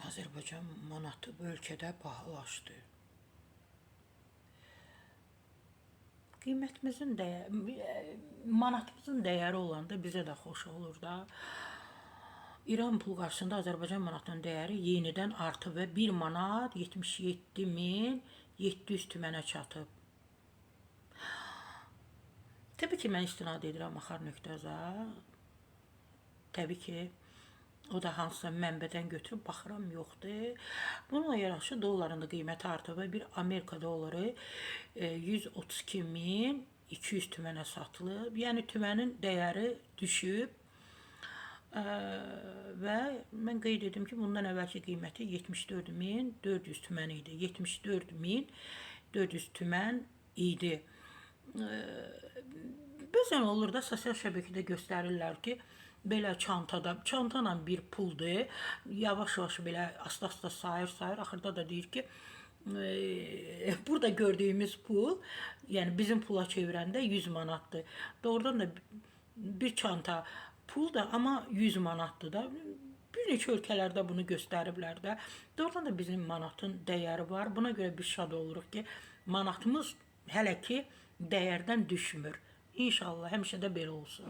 Azərbaycan manatı bu ölkədə bahalaşdı. Qiymətimizin manatımızın dəyəri olanda bizə də xoş olur da. İran pul qarşısında Azərbaycan manatının dəyəri yenidən artıb və 1 manat 77.700 tümənə çatıb. Təbii ki, mən istinad edirəm Axar.za. Təbii ki, o da hansısa mənbədən götürüb baxıram, yoxdur. Bununla yanaşı dolların da qiyməti artıb və bir Amerika dolları 132.200 tümənə satılıb. Yəni tümənin dəyəri düşüb və mən qeyd edim ki, bundan əvvəlki qiyməti 74.400 tümən idi. 74.400 tümən idi. Bəzən olur da sosial şəbəkədə göstərirlər ki, belə çantayla bir puldur. Yavaş-yavaş belə asta-asta sayır. Axırda da deyir ki, burada gördüyümüz pul, yəni bizim pula çevirəndə 100 manatdır. Doğrudan da bir çanta pul da, amma 100 manatdır da. Bir neçə ölkələrdə bunu göstəriblər də. Doğrudan da bizim manatın dəyəri var. Buna görə biz şad oluruq ki, manatımız hələ ki dəyərdən düşmür. İnşallah həmişə də belə olsun.